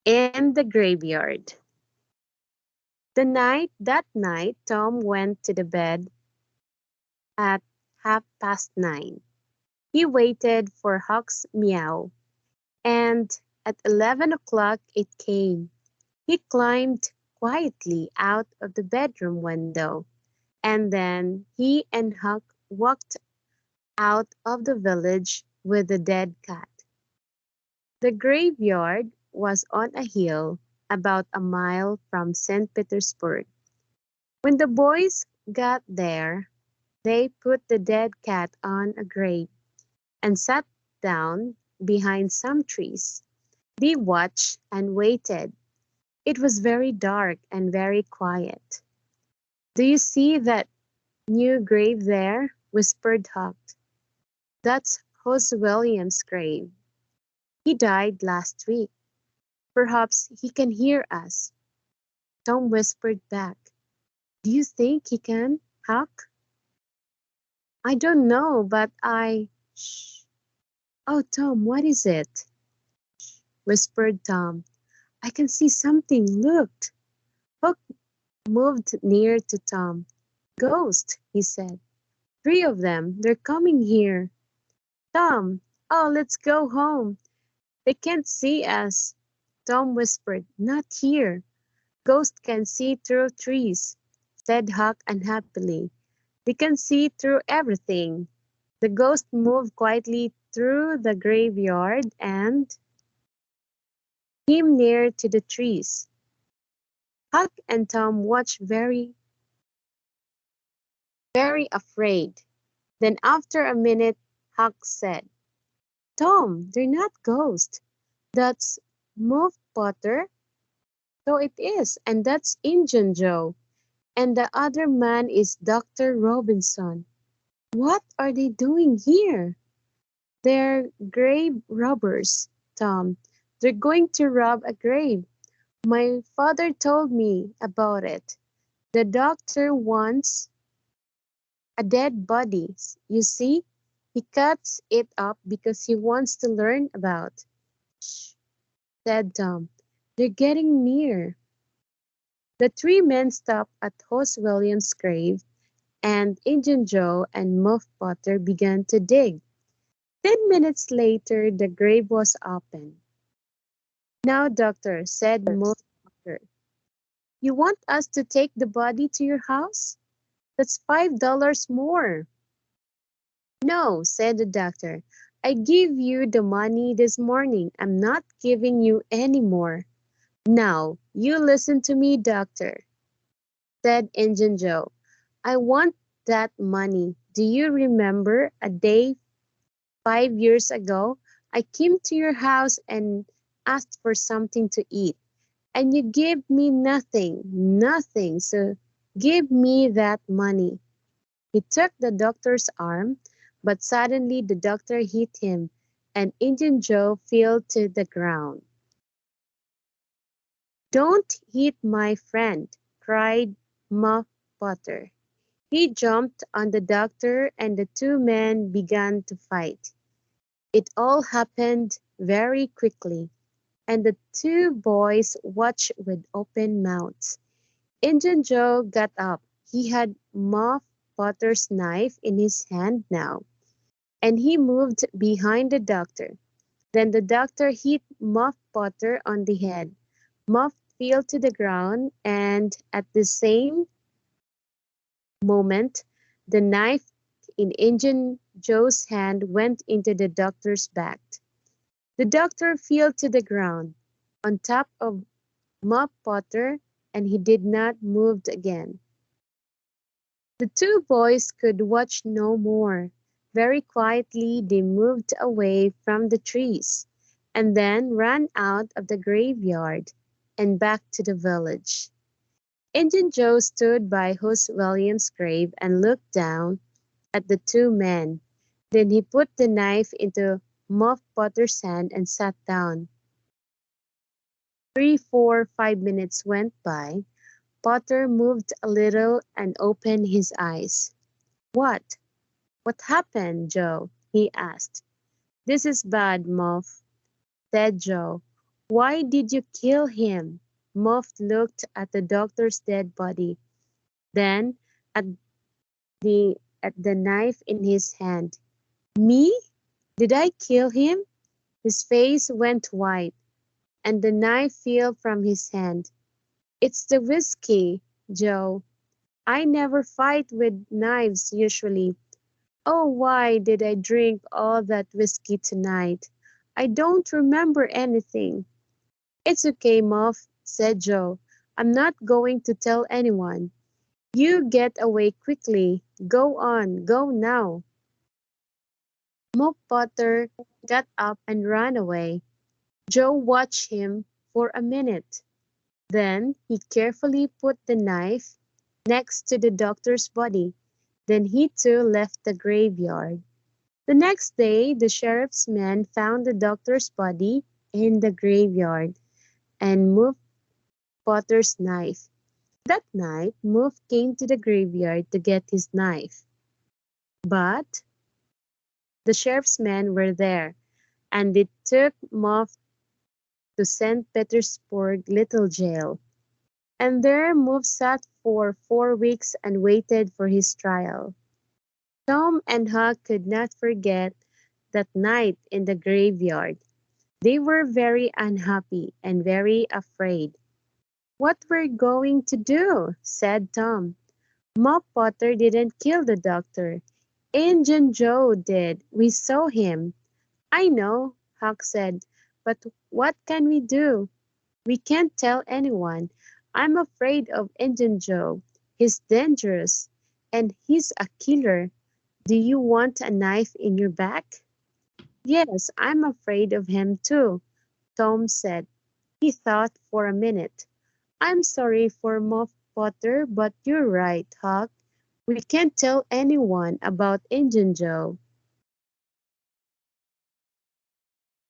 in the graveyard. That night, Tom went to the bed at 9:30. He waited for Huck's meow, and at 11 o'clock it came. He climbed quietly out of the bedroom window, and then he and Huck walked out of the village with the dead cat. The graveyard was on a hill about a mile from St. Petersburg. When the boys got there, they put the dead cat on a grave and sat down behind some trees. They watched and waited. It was very dark and very quiet. "Do you see that new grave there?" whispered Huck. "That's Hoss Williams' grave. He died last week. Perhaps he can hear us." Tom whispered back, "Do you think he can, Huck?" "I don't know, but Shh. Oh, Tom, what is it?" whispered Tom. "I can see something. Look." Huck moved near to Tom. "Ghost," he said. "Three of them. They're coming here." "Tom, oh, let's go home. They can't see us." Tom whispered, "Not here. Ghosts can see through trees," said Huck unhappily. "They can see through everything." The ghost moved quietly through the graveyard and came near to the trees. Huck and Tom watched very afraid. Then after a minute, Huck said, "Tom, they're not ghosts. That's Muff Potter." "So it is, and that's Injun Joe. And the other man is Dr. Robinson." "What are they doing here?" "They're grave robbers, Tom. They're going to rob a grave. My father told me about it. The doctor wants a dead body. You see, he cuts it up because he wants to learn about." "Shh," said Tom. "They're getting near." The three men stopped at Hoss Williams' grave, and Injun Joe and Muff Potter began to dig. 10 minutes later, the grave was open. "Now, doctor," said Muff Potter, "you want us to take the body to your house? That's $5 more." "No," said the doctor. "I gave you the money this morning. I'm not giving you any more." "Now, you listen to me, doctor," said Injun Joe. "I want that money. Do you remember a day 5 years ago? I came to your house and asked for something to eat, and you gave me nothing, nothing. So give me that money." He took the doctor's arm, but suddenly the doctor hit him, and Injun Joe fell to the ground. "Don't hit my friend," cried Muff Potter. He jumped on the doctor and the two men began to fight. It all happened very quickly, and the two boys watched with open mouths. Injun Joe got up. He had Muff Potter's knife in his hand now, and he moved behind the doctor. Then the doctor hit Muff Potter on the head. Muff fell to the ground, and at the same moment, the knife in Injun Joe's hand went into the doctor's back. The doctor fell to the ground on top of Muff Potter, and he did not move again. The two boys could watch no more. Very quietly they moved away from the trees, and then ran out of the graveyard and back to the village. Injun Joe stood by Hoss Williams' grave and looked down at the two men. Then he put the knife into Muff Potter's hand and sat down. 3, 4, 5 minutes went by. Potter moved a little and opened his eyes. "What? What happened, Joe?" he asked. "This is bad, Muff," said Joe. Why did you kill him? Muff looked at the doctor's dead body, then at the knife in his hand. Me? Did I kill him? His face went white, and the knife fell from his hand. It's the whiskey, Joe. I never fight with knives usually. Oh, why did I drink all that whiskey tonight? I don't remember anything. It's okay, Muff, said Joe. I'm not going to tell anyone. You get away quickly. Go on, go now. Muff Potter got up and ran away. Joe watched him for a minute. Then he carefully put the knife next to the doctor's body. Then he too left the graveyard. The next day, the sheriff's men found the doctor's body in the graveyard and moved Potter's knife. That night, Muff came to the graveyard to get his knife. But the sheriff's men were there, and they took Muff to St. Petersburg Little Jail. And there Muff sat for 4 weeks and waited for his trial. Tom and Huck could not forget that night in the graveyard. They were very unhappy and very afraid. What we're going to do, said Tom. Mop Potter didn't kill the doctor. Injun Joe did. We saw him. I know, Huck said, but what can we do? We can't tell anyone. I'm afraid of Injun Joe. He's dangerous, and he's a killer. Do you want a knife in your back? Yes, I'm afraid of him too, Tom said. He thought for a minute. I'm sorry for Muff Potter, but you're right, Huck. We can't tell anyone about Injun Joe.